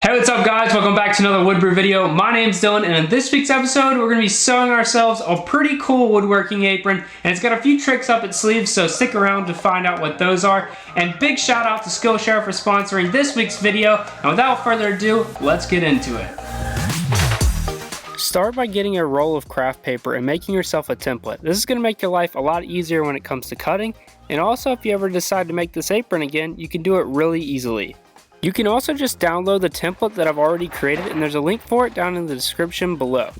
Hey, what's up guys? Welcome back to another Woodbrew video. My name's Dylan, and in this week's episode, we're going to be sewing ourselves a pretty cool woodworking apron, and it's got a few tricks up its sleeves, so stick around to find out what those are. And big shout out to Skillshare for sponsoring this week's video, and without further ado, let's get into it. Start by getting a roll of craft paper and making yourself a template. This is going to make your life a lot easier when it comes to cutting, and also if you ever decide to make this apron again, you can do it really easily. You can also just download the template that I've already created, and there's a link for it down in the description below.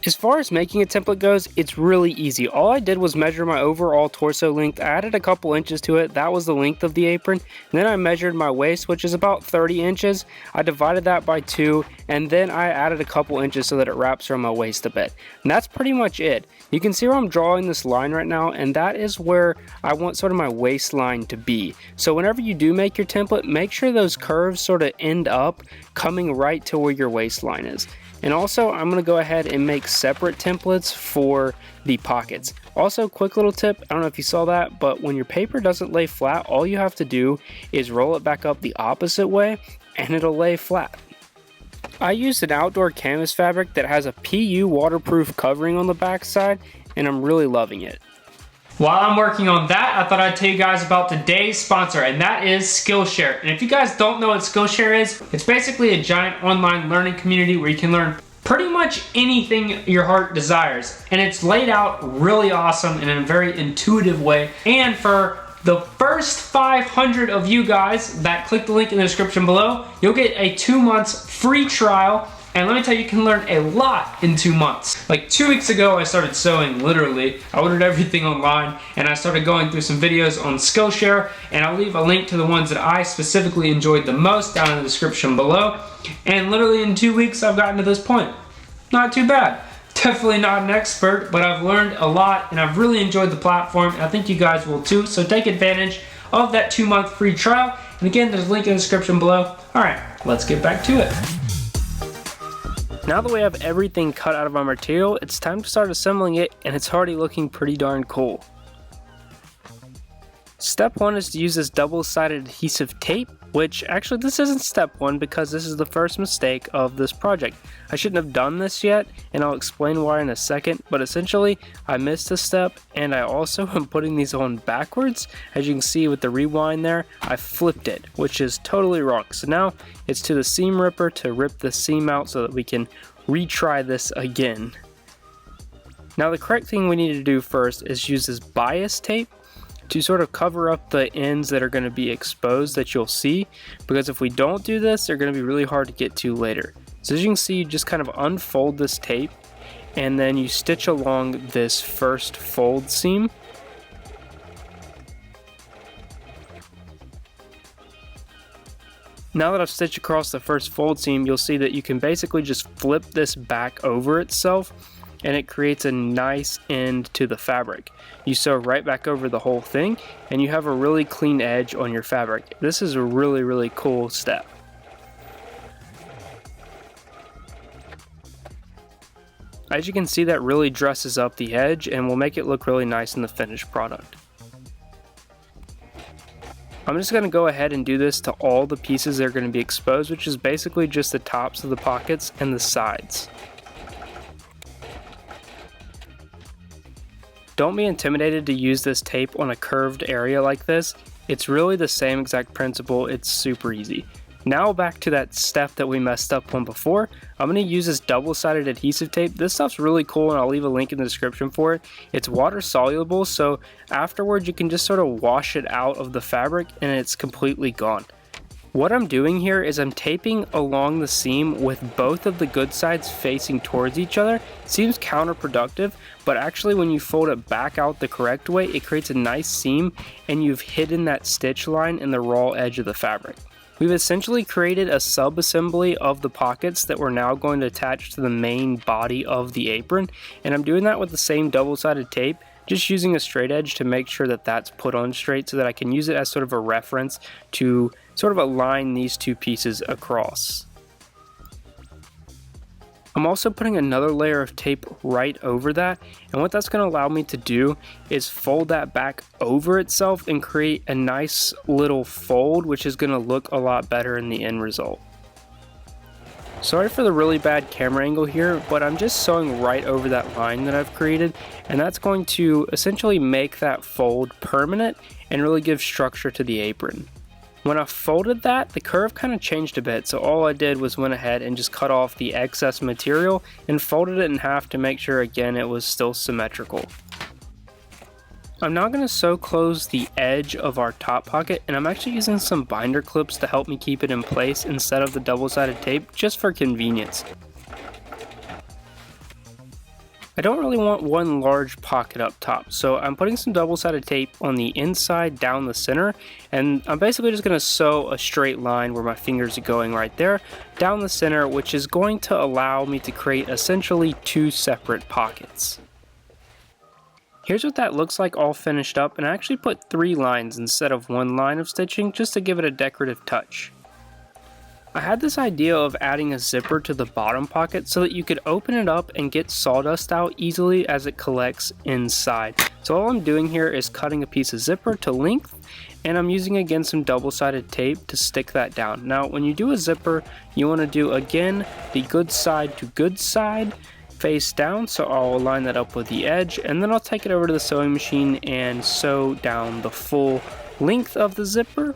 As far as making a template goes, it's really easy. All I did was measure my overall torso length. I added a couple inches to it. That was the length of the apron. And then I measured my waist, which is about 30 inches. I divided that by 2, and then I added a couple inches so that it wraps around my waist a bit. And that's pretty much it. You can see where I'm drawing this line right now, and that is where I want sort of my waistline to be. So whenever you do make your template, make sure those curves sort of end up coming right to where your waistline is. And also, I'm going to go ahead and make separate templates for the pockets. Also, quick little tip, I don't know if you saw that, but when your paper doesn't lay flat, all you have to do is roll it back up the opposite way and it'll lay flat. I used an outdoor canvas fabric that has a PU waterproof covering on the back side, and I'm really loving it. While I'm working on that, I thought I'd tell you guys about today's sponsor, and that is Skillshare. And if you guys don't know what Skillshare is, it's basically a giant online learning community where you can learn pretty much anything your heart desires. And it's laid out really awesome in a very intuitive way. And for the first 500 of you guys that click the link in the description below, you'll get a 2 months free trial. And let me tell you, you can learn a lot in 2 months. Like 2 weeks ago, I started sewing, literally. I ordered everything online, and I started going through some videos on Skillshare, and I'll leave a link to the ones that I specifically enjoyed the most down in the description below. And literally in 2 weeks, I've gotten to this point. Not too bad. Definitely not an expert, but I've learned a lot, and I've really enjoyed the platform, and I think you guys will too. So take advantage of that 2 month free trial. And again, there's a link in the description below. All right, let's get back to it. Now that we have everything cut out of our material, it's time to start assembling it, and it's already looking pretty darn cool. Step 1 is to use this double-sided adhesive tape, which actually this isn't step 1 because this is the first mistake of this project. I shouldn't have done this yet, and I'll explain why in a second, but essentially I missed a step, and I also am putting these on backwards. As you can see with the rewind there, I flipped it, which is totally wrong. So now it's to the seam ripper to rip the seam out so that we can retry this again. Now the correct thing we need to do first is use this bias tape to sort of cover up the ends that are going to be exposed that you'll see, because if we don't do this, they're going to be really hard to get to later. So as you can see, you just kind of unfold this tape and then you stitch along this first fold seam. Now that I've stitched across the first fold seam, you'll see that you can basically just flip this back over itself, and it creates a nice end to the fabric. You sew right back over the whole thing, and you have a really clean edge on your fabric. This is a really cool step. As you can see, that really dresses up the edge and will make it look really nice in the finished product. I'm just going to go ahead and do this to all the pieces that are going to be exposed, which is basically just the tops of the pockets and the sides. Don't be intimidated to use this tape on a curved area like this. It's really the same exact principle. It's super easy. Now back to that step that we messed up on before. I'm going to use this double-sided adhesive tape. This stuff's really cool, and I'll leave a link in the description for it. It's water soluble, so afterwards you can just sort of wash it out of the fabric and it's completely gone. What I'm doing here is I'm taping along the seam with both of the good sides facing towards each other. It seems counterproductive, but actually when you fold it back out the correct way, it creates a nice seam and you've hidden that stitch line in the raw edge of the fabric. We've essentially created a sub-assembly of the pockets that we're now going to attach to the main body of the apron, and I'm doing that with the same double-sided tape, just using a straight edge to make sure that that's put on straight so that I can use it as sort of a reference to sort of align these two pieces across. I'm also putting another layer of tape right over that, and what that's going to allow me to do is fold that back over itself and create a nice little fold, which is going to look a lot better in the end result. Sorry for the really bad camera angle here, but I'm just sewing right over that line that I've created, and that's going to essentially make that fold permanent and really give structure to the apron. When I folded that, the curve kind of changed a bit, so all I did was went ahead and just cut off the excess material and folded it in half to make sure again it was still symmetrical. I'm now going to sew close the edge of our top pocket, and I'm actually using some binder clips to help me keep it in place instead of the double-sided tape, just for convenience. I don't really want one large pocket up top, so I'm putting some double-sided tape on the inside down the center, and I'm basically just going to sew a straight line where my fingers are going right there down the center, which is going to allow me to create essentially two separate pockets. Here's what that looks like all finished up, and I actually put 3 lines instead of 1 line of stitching just to give it a decorative touch. I had this idea of adding a zipper to the bottom pocket so that you could open it up and get sawdust out easily as it collects inside. So all I'm doing here is cutting a piece of zipper to length, and I'm using again some double-sided tape to stick that down. Now when you do a zipper, you want to do again the good side to good side face down, so I'll line that up with the edge, and then I'll take it over to the sewing machine and sew down the full length of the zipper.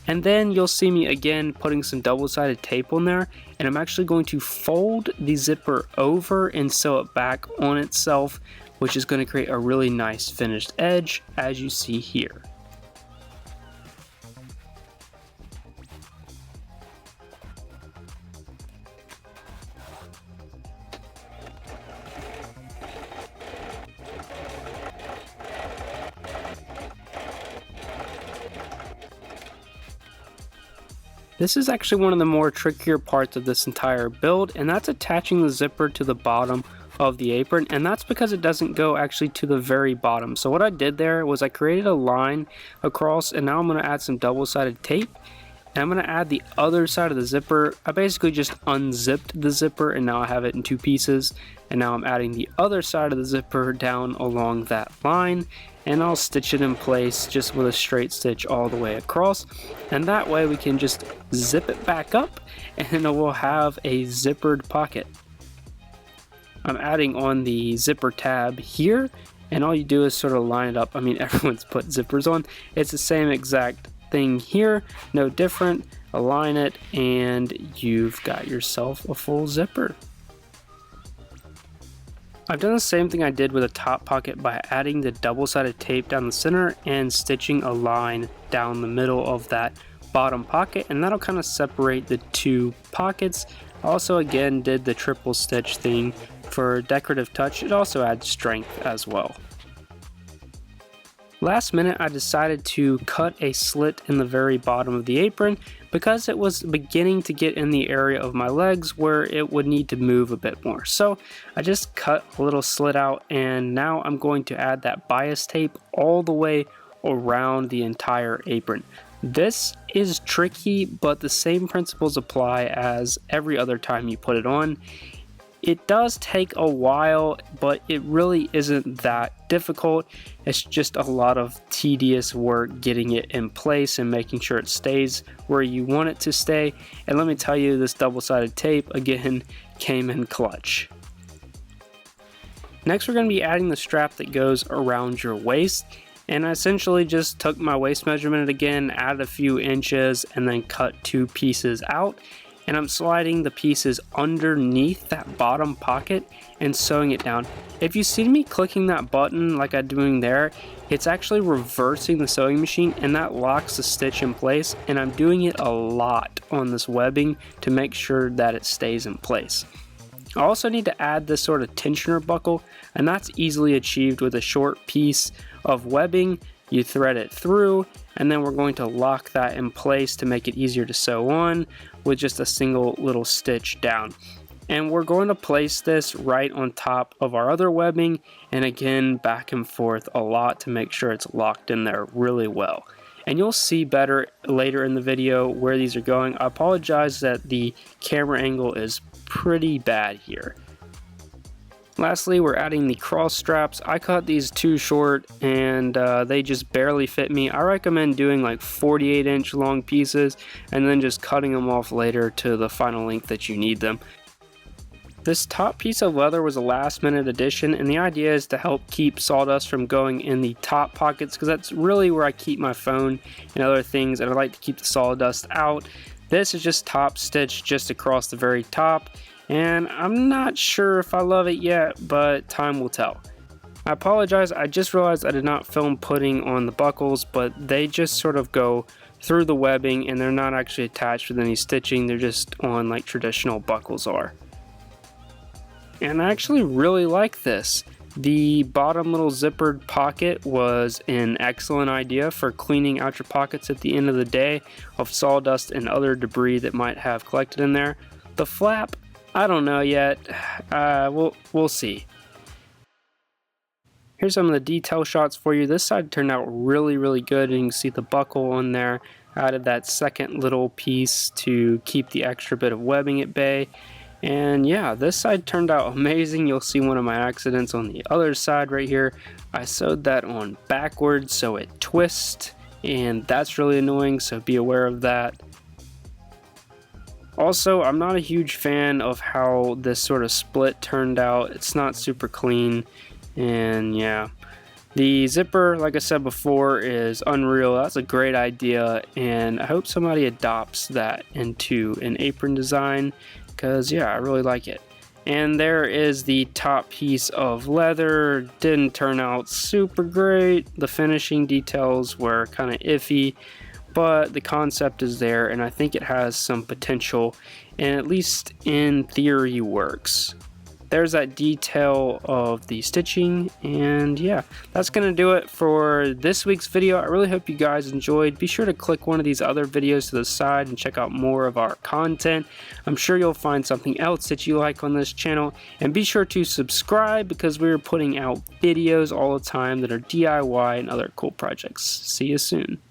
And then you'll see me again putting some double-sided tape on there, and I'm actually going to fold the zipper over and sew it back on itself, which is going to create a really nice finished edge as you see here. This is actually one of the more trickier parts of this entire build, and that's attaching the zipper to the bottom of the apron, and that's because it doesn't go actually to the very bottom. So what I did there was I created a line across, and now I'm going to add some double-sided tape, and I'm going to add the other side of the zipper. I basically just unzipped the zipper, and now I have it in 2 pieces, and now I'm adding the other side of the zipper down along that line, and I'll stitch it in place just with a straight stitch all the way across, and that way we can just zip it back up and we'll have a zippered pocket. I'm adding on the zipper tab here, and all you do is sort of line it up. I mean, everyone's put zippers on. It's the same exact thing here, no different. Align it and you've got yourself a full zipper. I've done the same thing I did with a top pocket by adding the double-sided tape down the center and stitching a line down the middle of that bottom pocket, and that'll kind of separate the 2 pockets. I also again did the triple stitch thing for decorative touch. It also adds strength as well. Last minute I decided to cut a slit in the very bottom of the apron because it was beginning to get in the area of my legs where it would need to move a bit more. So I just cut a little slit out, and now I'm going to add that bias tape all the way around the entire apron. This is tricky, but the same principles apply as every other time you put it on. It does take a while, but it really isn't that difficult. It's just a lot of tedious work getting it in place and making sure it stays where you want it to stay. And let me tell you, this double-sided tape again came in clutch. Next, we're going to be adding the strap that goes around your waist. And I essentially just took my waist measurement again, added a few inches, and then cut 2 pieces out. And I'm sliding the pieces underneath that bottom pocket and sewing it down. If you see me clicking that button like I'm doing there, it's actually reversing the sewing machine, and that locks the stitch in place, and I'm doing it a lot on this webbing to make sure that it stays in place. I also need to add this sort of tensioner buckle, and that's easily achieved with a short piece of webbing. You thread it through, and then we're going to lock that in place to make it easier to sew on with just a single little stitch down. And we're going to place this right on top of our other webbing, and again back and forth a lot to make sure it's locked in there really well. And you'll see better later in the video where these are going. I apologize that the camera angle is pretty bad here. Lastly, we're adding the cross straps. I cut these too short and they just barely fit me. I recommend doing like 48-inch long pieces and then just cutting them off later to the final length that you need them. This top piece of leather was a last minute addition, and the idea is to help keep sawdust from going in the top pockets, because that's really where I keep my phone and other things, and I like to keep the sawdust out. This is just top stitched just across the very top, and I'm not sure if I love it yet, but time will tell. I apologize, I just realized I did not film putting on the buckles, but they just sort of go through the webbing and they're not actually attached with any stitching, they're just on like traditional buckles are. And I actually really like this. The bottom little zippered pocket was an excellent idea for cleaning out your pockets at the end of the day of sawdust and other debris that might have collected in there. The flap, I don't know yet. We'll see. Here's some of the detail shots for you. This side turned out really good, and you can see the buckle on there. I added that second little piece to keep the extra bit of webbing at bay. And yeah, this side turned out amazing. You'll see one of my accidents on the other side right here. I sewed that on backwards so it twists, and that's really annoying, so be aware of that. Also, I'm not a huge fan of how this sort of split turned out. It's not super clean, and yeah. The zipper, like I said before, is unreal. That's a great idea, and I hope somebody adopts that into an apron design, because yeah, I really like it. And there is the top piece of leather. Didn't turn out super great. The finishing details were kind of iffy, but the concept is there, and I think it has some potential, and at least in theory works. There's that detail of the stitching, and yeah, that's gonna do it for this week's video. I really hope you guys enjoyed. Be sure to click one of these other videos to the side and check out more of our content. I'm sure you'll find something else that you like on this channel, and be sure to subscribe, because we're putting out videos all the time that are DIY and other cool projects. See you soon.